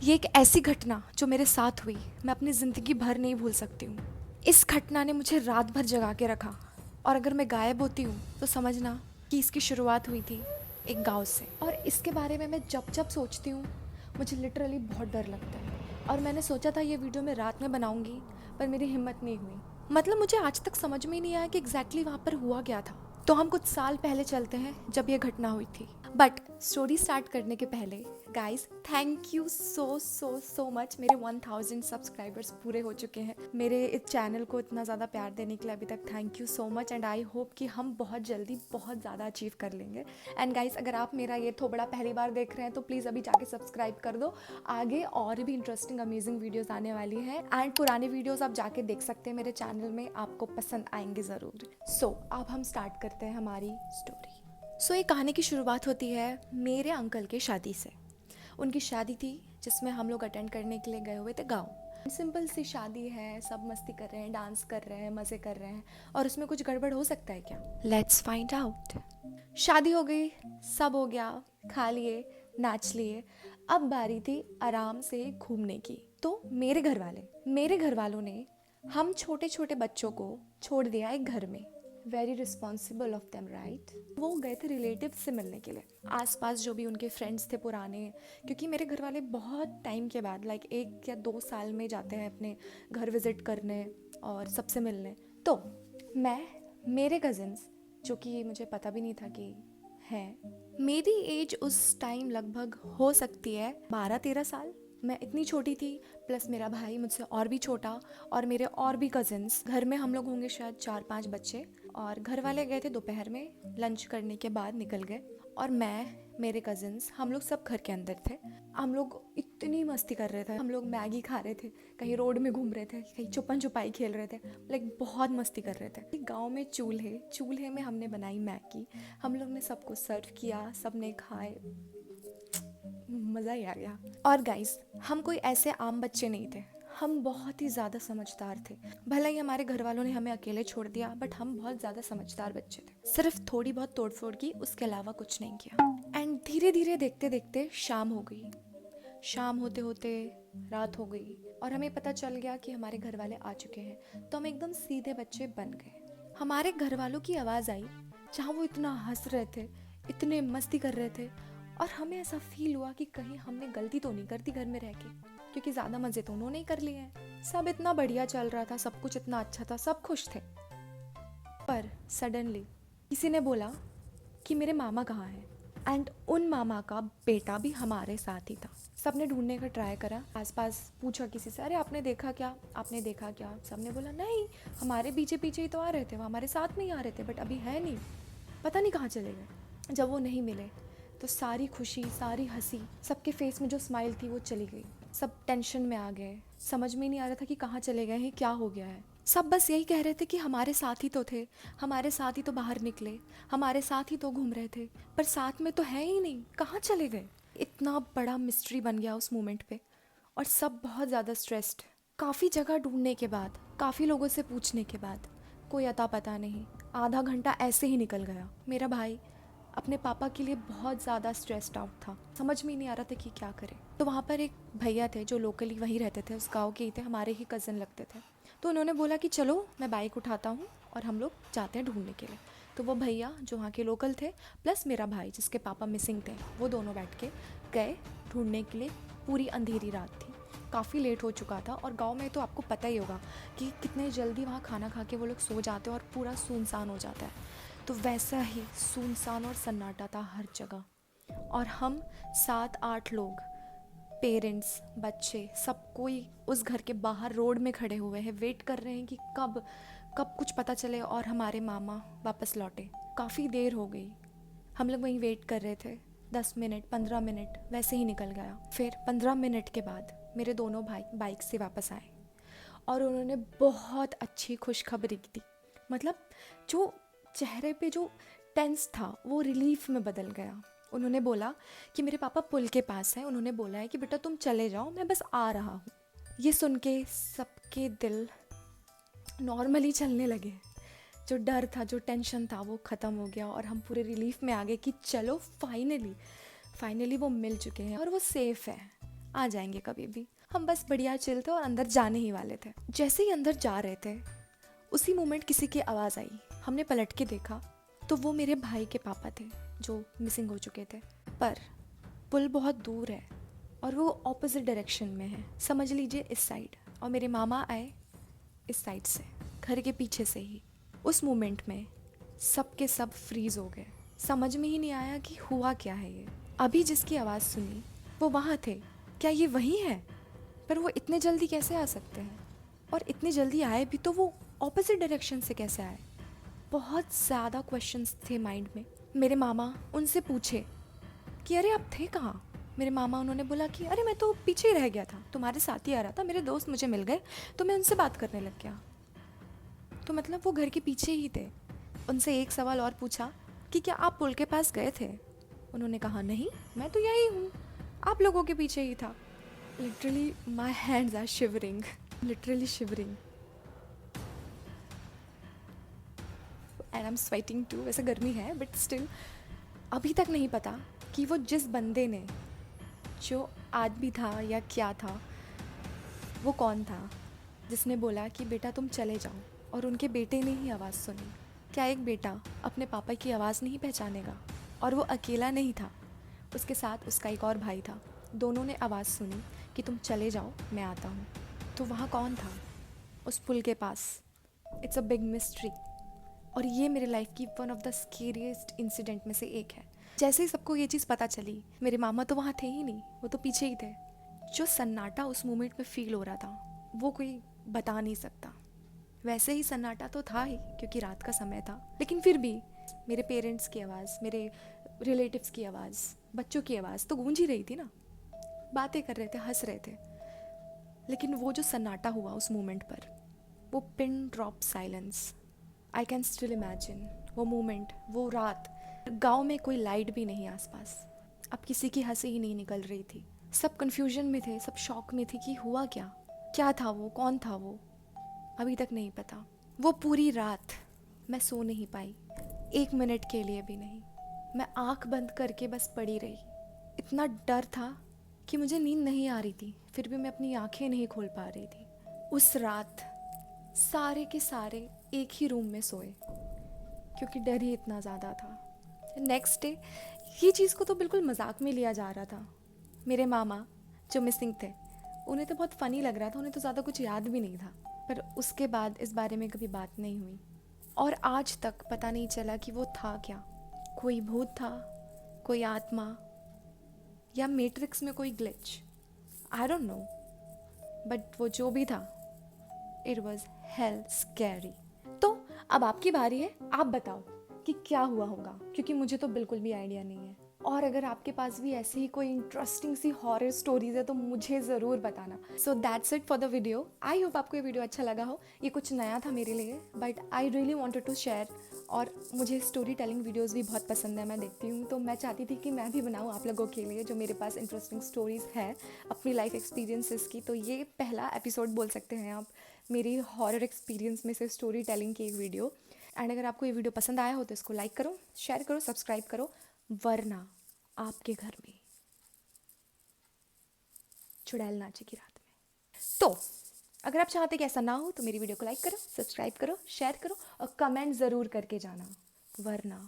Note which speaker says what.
Speaker 1: ये एक ऐसी घटना जो मेरे साथ हुई, मैं अपनी ज़िंदगी भर नहीं भूल सकती हूँ। इस घटना ने मुझे रात भर जगा के रखा और अगर मैं गायब होती हूँ तो समझना कि इसकी शुरुआत हुई थी एक गाँव से। और इसके बारे में मैं जब जब सोचती हूँ मुझे लिटरली बहुत डर लगता है। और मैंने सोचा था ये वीडियो मैं रात में बनाऊँगी, पर मेरी हिम्मत नहीं हुई। मतलब मुझे आज तक समझ में ही नहीं आया कि एग्जैक्टली वहाँ पर हुआ क्या था। तो हम कुछ साल पहले चलते हैं जब ये घटना हुई थी। बट स्टोरी स्टार्ट करने के पहले guys, thank you so so so much. मेरे 1000 सब्सक्राइबर्स पूरे हो चुके हैं। मेरे इस चैनल को इतना ज़्यादा प्यार देने के लिए अभी तक thank you so much and I hope कि हम बहुत जल्दी बहुत ज़्यादा अचीव कर लेंगे। एंड गाइस, अगर आप मेरा ये थोबड़ा पहली बार देख रहे हैं तो प्लीज़ अभी जाके सब्सक्राइब कर दो। आगे और भी इंटरेस्टिंग अमेजिंग वीडियोज़ आने वाली हैं एंड पुराने वीडियोज़ आप जाके देख सकते हैं मेरे चैनल में, आपको पसंद आएंगे ज़रूर। सो अब हम स्टार्ट करते हैं हमारी स्टोरी। ये कहानी की शुरुआत होती है मेरे अंकल की शादी से। उनकी शादी थी जिसमें हम लोग अटेंड करने के लिए गए हुए थे गाँव। सिंपल सी शादी है, सब मस्ती कर रहे हैं, डांस कर रहे हैं, मज़े कर रहे हैं। और उसमें कुछ गड़बड़ हो सकता है क्या? Let's find out. शादी हो गई, सब हो गया, खा लिए, नाच लिए। अब बारी थी आराम से घूमने की। तो मेरे घर वालों ने हम छोटे छोटे बच्चों को छोड़ दिया एक घर में। Very responsible of them, right. वो गए थे रिलेटिव से मिलने के लिए, आसपास जो भी उनके फ्रेंड्स थे पुराने। क्योंकि मेरे घर वाले बहुत टाइम के बाद, लाइक 1 या 2 साल में जाते हैं अपने घर विजिट करने और सबसे मिलने। तो मैं, मेरे कज़िन्स, जो कि मुझे पता भी नहीं था कि हैं, मेरी एज उस टाइम लगभग हो सकती है 12-13 साल। मैं इतनी छोटी थी, प्लस मेरा भाई मुझसे और भी छोटा और मेरे और भी कज़िन्स। घर में हम लोग होंगे शायद 4-5 बच्चे। और घर वाले गए थे दोपहर में, लंच करने के बाद निकल गए। और मैं, मेरे कज़िन्स, हम लोग सब घर के अंदर थे। हम लोग इतनी मस्ती कर रहे थे, हम लोग मैगी खा रहे थे, कहीं रोड में घूम रहे थे, कहीं छुपन छुपाई खेल रहे थे, लाइक बहुत मस्ती कर रहे थे। गांव में चूल्हे में हमने बनाई मैगी, हम लोग ने सबको सर्व किया, सबने खाए, मज़ा ही आ गया। और गाइस, हम कोई ऐसे आम बच्चे नहीं थे, हम बहुत ही ज़्यादा समझदार थे। भले ही हमारे घर वालों ने हमें अकेले छोड़ दिया, बट हम बहुत ज़्यादा समझदार बच्चे थे। सिर्फ थोड़ी बहुत तोड़फोड़ की, उसके अलावा कुछ नहीं किया। एंड धीरे धीरे देखते देखते शाम हो गई। शाम होते होते रात हो गई और हमें पता चल गया कि हमारे घर वाले आ चुके हैं। तो हम एकदम सीधे बच्चे बन गए। हमारे घर वालों की आवाज़ आई, जहाँ वो इतना हंस रहे थे, इतने मस्ती कर रहे थे। और हमें ऐसा फील हुआ कि कहीं हमने गलती तो नहीं कर दी घर में रह के, क्योंकि ज़्यादा मज़े तो उन्होंने ही कर लिए हैं। सब इतना बढ़िया चल रहा था, सब कुछ इतना अच्छा था, सब खुश थे। पर सडनली किसी ने बोला कि मेरे मामा कहाँ हैं। एंड उन मामा का बेटा भी हमारे साथ ही था। सबने ढूंढने का ट्राई करा, आसपास पूछा किसी से, अरे आपने देखा क्या, आपने देखा क्या? सबने बोला नहीं, हमारे पीछे पीछे ही तो आ रहे थे, वो हमारे साथ में ही आ रहे थे, बट अभी है नहीं, पता नहीं कहाँ चले गए। जब वो नहीं मिले तो सारी खुशी, सारी हंसी, सबके फेस में जो स्माइल थी वो चली गई। सब टेंशन में आ गए, समझ में नहीं आ रहा था कि कहाँ चले गए हैं, क्या हो गया है। सब बस यही कह रहे थे कि हमारे साथ ही तो थे, हमारे साथ ही तो बाहर निकले, हमारे साथ ही तो घूम रहे थे, पर साथ में तो है ही नहीं, कहाँ चले गए। इतना बड़ा मिस्ट्री बन गया उस मोमेंट पे और सब बहुत ज़्यादा स्ट्रेस्ड। काफ़ी जगह ढूंढने के बाद, काफ़ी लोगों से पूछने के बाद कोई अता पता नहीं। आधा घंटा ऐसे ही निकल गया। मेरा भाई अपने पापा के लिए बहुत ज़्यादा स्ट्रेस्ड आउट था, समझ में ही नहीं आ रहा था कि क्या करे। तो वहाँ पर एक भैया थे जो लोकली वहीं रहते थे, उस गांव के ही थे, हमारे ही कज़न लगते थे। तो उन्होंने बोला कि चलो मैं बाइक उठाता हूँ और हम लोग जाते हैं ढूंढने के लिए। तो वो भैया जो वहाँ के लोकल थे, प्लस मेरा भाई जिसके पापा मिसिंग थे, वो दोनों बैठ के गए ढूंढने के लिए। पूरी अंधेरी रात थी, काफ़ी लेट हो चुका था। और गांव में तो आपको पता ही होगा कि कितने जल्दी वहाँ खाना खा के वो लोग सो जाते हैं और पूरा सुनसान हो जाता है। तो वैसा ही सुनसान और सन्नाटा था हर जगह। और हम 7-8 लोग, पेरेंट्स, बच्चे, सब कोई उस घर के बाहर रोड में खड़े हुए हैं, वेट कर रहे हैं कि कब कब कुछ पता चले और हमारे मामा वापस लौटे। काफ़ी देर हो गई, हम लोग वहीं वेट कर रहे थे। 10 मिनट, 15 मिनट वैसे ही निकल गया। फिर 15 मिनट के बाद मेरे दोनों भाई बाइक से वापस आए और उन्होंने बहुत अच्छी खुशखबरी दी। मतलब जो चेहरे पे जो टेंस था वो रिलीफ में बदल गया। उन्होंने बोला कि मेरे पापा पुल के पास हैं, उन्होंने बोला है कि बेटा तुम चले जाओ, मैं बस आ रहा हूँ। ये सुन के सबके दिल नॉर्मली चलने लगे। जो डर था, जो टेंशन था, वो ख़त्म हो गया और हम पूरे रिलीफ में आ गए कि चलो फाइनली वो मिल चुके हैं और वो सेफ़ है। आ जाएंगे कभी भी। हम बस बढ़िया चिल थे और अंदर जाने ही वाले थे। जैसे ही अंदर जा रहे थे उसी मोमेंट किसी की आवाज़ आई। हमने पलट के देखा तो वो मेरे भाई के पापा थे जो मिसिंग हो चुके थे। पर पुल बहुत दूर है और वो ऑपोजिट डायरेक्शन में है, समझ लीजिए इस साइड, और मेरे मामा आए इस साइड से, घर के पीछे से ही। उस मोमेंट में सब के सब फ्रीज हो गए। समझ में ही नहीं आया कि हुआ क्या है ये। अभी जिसकी आवाज़ सुनी वो वहाँ थे, क्या ये वही है? पर वो इतने जल्दी कैसे आ सकते हैं? और इतने जल्दी आए भी तो वो ऑपोजिट डायरेक्शन से कैसे आए? बहुत ज़्यादा क्वेश्चंस थे माइंड में। मेरे मामा उनसे पूछे कि अरे आप थे कहाँ? मेरे मामा उन्होंने बोला कि अरे मैं तो पीछे ही रह गया था, तुम्हारे साथ ही आ रहा था, मेरे दोस्त मुझे मिल गए तो मैं उनसे बात करने लग गया। तो मतलब वो घर के पीछे ही थे। उनसे एक सवाल और पूछा कि क्या आप पुल के पास गए थे? उन्होंने कहा नहीं, मैं तो यही हूँ, आप लोगों के पीछे ही था। Literally my hands are shivering, literally shivering, and I am sweating too. वैसे गर्मी है बट स्टिल अभी तक नहीं पता कि वो जिस बंदे ने, जो आदमी था या क्या था, वो कौन था जिसने बोला कि बेटा तुम चले जाओ, और उनके बेटे ने ही आवाज़ सुनी। क्या एक बेटा अपने पापा की आवाज़ नहीं पहचानेगा? और वो अकेला नहीं था, उसके साथ उसका एक और भाई था। दोनों ने आवाज़ सुनी कि तुम चले जाओ, मैं आता हूँ। तो वहाँ कौन था उस पुल के पास? It's a big mystery. और ये मेरे लाइफ की one of the scariest incident में से एक है। जैसे ही सबको ये चीज़ पता चली, मेरे मामा तो वहाँ थे ही नहीं, वो तो पीछे ही थे। जो सन्नाटा उस मोमेंट में फील हो रहा था वो कोई बता नहीं सकता। वैसे ही सन्नाटा तो था ही क्योंकि रात का समय था, लेकिन फिर भी मेरे पेरेंट्स की आवाज़, मेरे रिलेटिव्स की आवाज़, बच्चों की आवाज़ तो गूंज ही रही थी ना। बातें कर रहे थे, हंस रहे थे। लेकिन वो जो सन्नाटा हुआ उस मोमेंट पर, वो pin drop silence, I can still imagine वो मोमेंट, वो रात। गांव में कोई लाइट भी नहीं आसपास, अब किसी की हंसी ही नहीं निकल रही थी। सब कंफ्यूजन में थे, सब शॉक में थे कि हुआ क्या, क्या था वो, कौन था वो, अभी तक नहीं पता। वो पूरी रात मैं सो नहीं पाई, एक मिनट के लिए भी नहीं। मैं आंख बंद करके बस पड़ी रही। इतना डर था कि मुझे नींद नहीं आ रही थी, फिर भी मैं अपनी आंखें नहीं खोल पा रही थी। उस रात सारे के सारे एक ही रूम में सोए क्योंकि डर ही इतना ज़्यादा था। नेक्स्ट डे ये चीज़ को तो बिल्कुल मजाक में लिया जा रहा था। मेरे मामा जो मिसिंग थे उन्हें तो बहुत फ़नी लग रहा था, उन्हें तो ज़्यादा कुछ याद भी नहीं था। पर उसके बाद इस बारे में कभी बात नहीं हुई और आज तक पता नहीं चला कि वो था क्या। कोई भूत था, कोई आत्मा, या मैट्रिक्स में कोई glitch, I don't know. But वो जो भी था, इट वॉज हेल स्कैरी। तो अब आपकी बारी है, आप बताओ कि क्या हुआ होगा, क्योंकि मुझे तो बिल्कुल भी आइडिया नहीं है। और अगर आपके पास भी ऐसी ही कोई इंटरेस्टिंग सी हॉरर स्टोरीज है तो मुझे ज़रूर बताना। So that's it for the video. I hope आपको ये वीडियो अच्छा लगा हो। ये कुछ नया था मेरे लिए but I really wanted to share. और मुझे स्टोरी टेलिंग वीडियोज़ भी बहुत पसंद है, मैं देखती हूँ, तो मैं चाहती थी कि मैं भी बनाऊँ आप लोगों के लिए, जो मेरे पास इंटरेस्टिंग स्टोरीज़ है अपनी लाइफ एक्सपीरियंसेस की। तो ये पहला एपिसोड बोल सकते हैं आप मेरी हॉरर एक्सपीरियंस में से स्टोरी टेलिंग की एक वीडियो। एंड अगर आपको ये वीडियो पसंद आया हो तो इसको लाइक करो, शेयर करो, सब्सक्राइब करो, वरना आपके घर में चुड़ैल नाचेगी रात में। तो अगर आप चाहते कि ऐसा ना हो तो मेरी वीडियो को लाइक करो, सब्सक्राइब करो, शेयर करो और कमेंट ज़रूर करके जाना, वरना